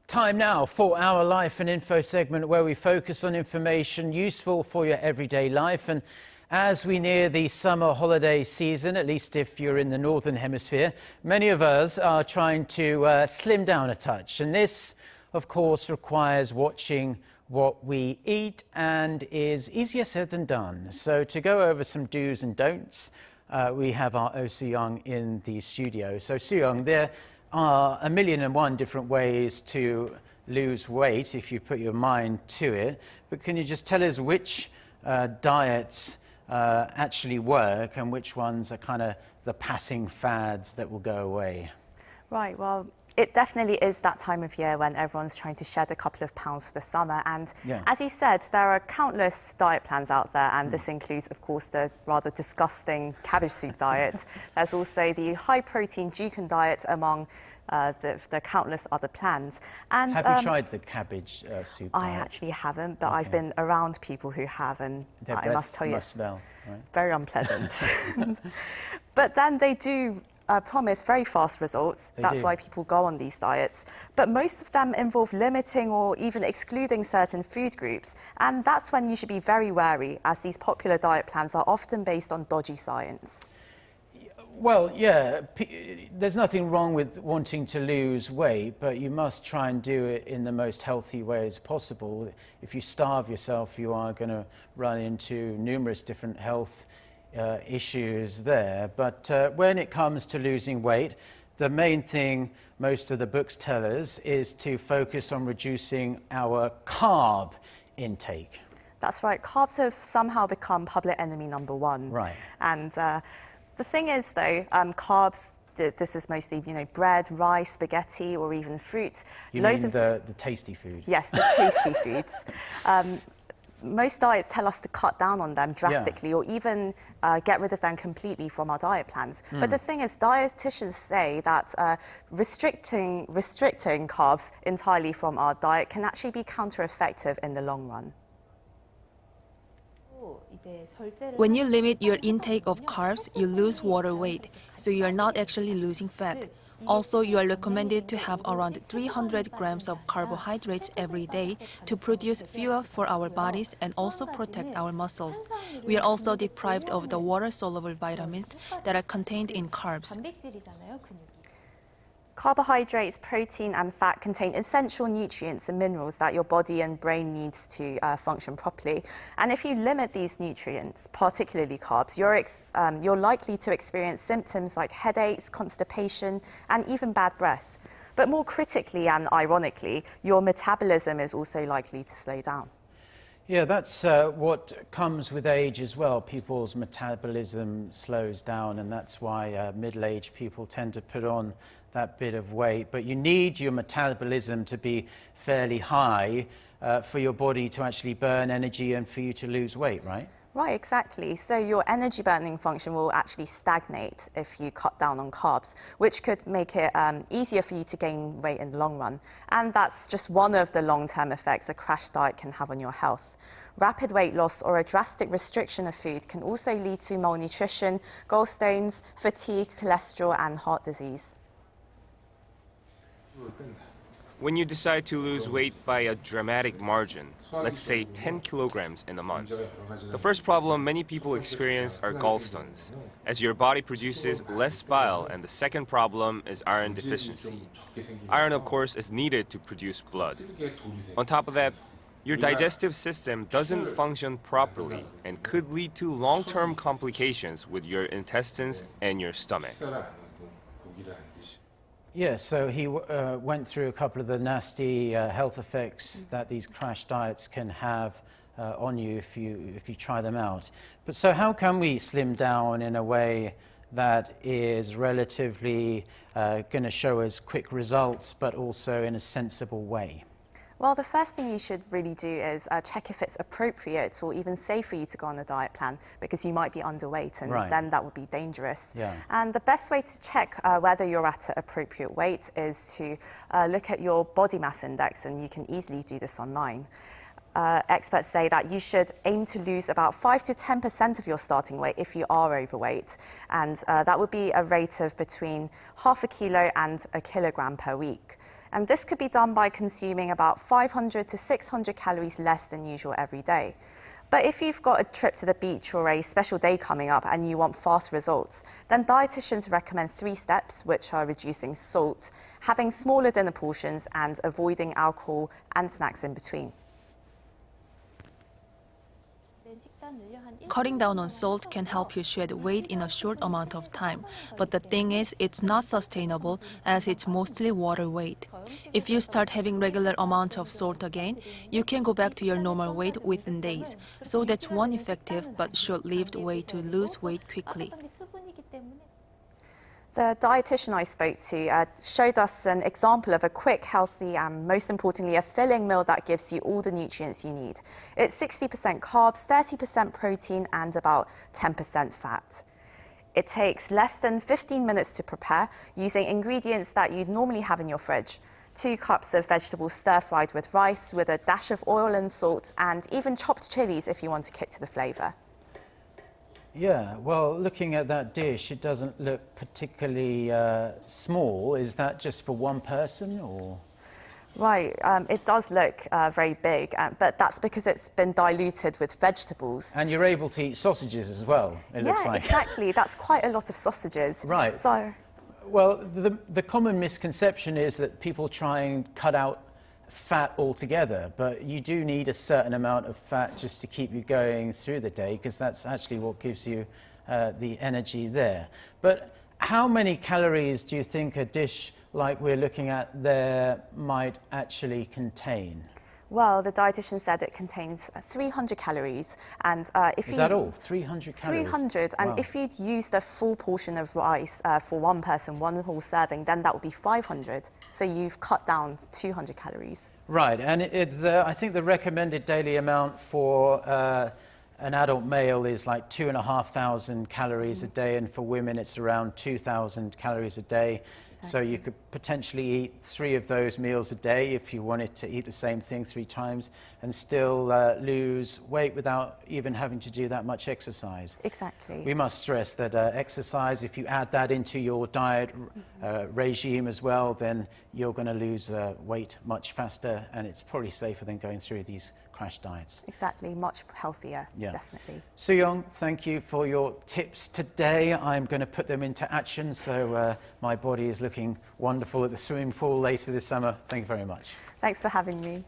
Time now for our Life and Info segment where we focus on information useful for your everyday life. And as we near the summer holiday season, at least if you're in the Northern Hemisphere, many of us are trying to slim down a touch. And this, of course, requires watching what we eat and is easier said than done. So to go over some do's and don'ts, we have our Oh Soo-young in the studio. So Sooyoung, there are 1,000,001 different ways to lose weight if you put your mind to it. But can you just tell us which diets actually work and which ones are kind of the passing fads that will go away? Right, well, it definitely is that time of year when everyone's trying to shed a couple of pounds for the summer. And as you said, there are countless diet plans out there, and this includes, of course, the rather disgusting cabbage soup diet. There's also the high-protein Jukan diet among the countless other plans. And have you tried the cabbage soup diet? I actually haven't, but I've been around people who have, and I must tell you, it's smell, right? Very unpleasant. But then they do promise very fast results. That's why people go on these diets. But most of them involve limiting or even excluding certain food groups. And that's when you should be very wary, as these popular diet plans are often based on dodgy science. Well, yeah, there's nothing wrong with wanting to lose weight, but you must try and do it in the most healthy way as possible. If you starve yourself, you are going to run into numerous different health issues there. But when it comes to losing weight, the main thing most of the books tell us is to focus on reducing our carb intake. That's right. Carbs have somehow become public enemy #1. Right. And the thing is, though, carbs, this is mostly, bread, rice, spaghetti, or even fruit. You mean the tasty food? Yes, the tasty foods. Most diets tell us to cut down on them drastically or even get rid of them completely from our diet plans. But the thing is, dietitians say that restricting carbs entirely from our diet can actually be counter-effective in the long run. When you limit your intake of carbs, you lose water weight, so you are not actually losing fat. Also, you are recommended to have around 300 grams of carbohydrates every day to produce fuel for our bodies and also protect our muscles. We are also deprived of the water-soluble vitamins that are contained in carbs. Carbohydrates, protein and fat contain essential nutrients and minerals that your body and brain needs to function properly. And if you limit these nutrients, particularly carbs, you're likely to experience symptoms like headaches, constipation, and even bad breath. But more critically and ironically, your metabolism is also likely to slow down. Yeah, that's what comes with age as well. People's metabolism slows down, and that's why middle-aged people tend to put on that bit of weight. But you need your metabolism to be fairly high for your body to actually burn energy and for you to lose weight, right? Right, exactly. So your energy burning function will actually stagnate if you cut down on carbs, which could make it easier for you to gain weight in the long run. And that's just one of the long-term effects a crash diet can have on your health. Rapid weight loss or a drastic restriction of food can also lead to malnutrition, gallstones, fatigue, cholesterol, and heart disease. When you decide to lose weight by a dramatic margin, let's say 10 kilograms in a month, the first problem many people experience are gallstones, as your body produces less bile, and the second problem is iron deficiency. Iron, of course, is needed to produce blood. On top of that, your digestive system doesn't function properly and could lead to long-term complications with your intestines and your stomach. Yeah, so he went through a couple of the nasty health effects that these crash diets can have on you if you try them out. But so how can we slim down in a way that is relatively going to show us quick results, but also in a sensible way? Well, the first thing you should really do is check if it's appropriate or even safe for you to go on a diet plan, because you might be underweight and then that would be dangerous. And the best way to check whether you're at an appropriate weight is to look at your body mass index, and you can easily do this online. Experts say that you should aim to lose about 5 to 10% of your starting weight if you are overweight, and that would be a rate of between half a kilo and a kilogram per week. And this could be done by consuming about 500 to 600 calories less than usual every day. But if you've got a trip to the beach or a special day coming up and you want fast results, then dietitians recommend 3 steps, which are reducing salt, having smaller dinner portions, and avoiding alcohol and snacks in between. Cutting down on salt can help you shed weight in a short amount of time, but the thing is, it's not sustainable as it's mostly water weight. If you start having regular amounts of salt again, you can go back to your normal weight within days. So that's one effective but short-lived way to lose weight quickly. The dietitian I spoke to showed us an example of a quick, healthy, and most importantly, a filling meal that gives you all the nutrients you need. It's 60% carbs, 30% protein, and about 10% fat. It takes less than 15 minutes to prepare using ingredients that you'd normally have in your fridge. 2 cups of vegetables stir-fried with rice with a dash of oil and salt, and even chopped chilies if you want to kick to the flavour. Yeah, well, looking at that dish, it doesn't look particularly small. Is that just for one person, or? Right, it does look very big, but that's because it's been diluted with vegetables. And you're able to eat sausages as well, it looks like. Yeah, exactly. That's quite a lot of sausages. Right. So, well, the common misconception is that people try and cut out fat altogether, but you do need a certain amount of fat just to keep you going through the day, because that's actually what gives you the energy there. But how many calories do you think a dish like we're looking at there might actually contain? Well, the dietitian said it contains 300 calories, and if Is that all? 300 calories? 300, and wow. if you'd used a full portion of rice for one person, one whole serving, then that would be 500. So you've cut down 200 calories. Right, and I think the recommended daily amount for an adult male is like 2,500 calories a day, and for women it's around 2,000 calories a day. So you could potentially eat 3 of those meals a day if you wanted to eat the same thing 3 times and still lose weight without even having to do that much exercise. Exactly. We must stress that exercise, if you add that into your diet regime as well, then you're going to lose weight much faster, and it's probably safer than going through these crash diets. Exactly, much healthier, definitely. Sooyoung, thank you for your tips today. I'm going to put them into action, so my body is looking wonderful at the swimming pool later this summer. Thank you very much. Thanks for having me.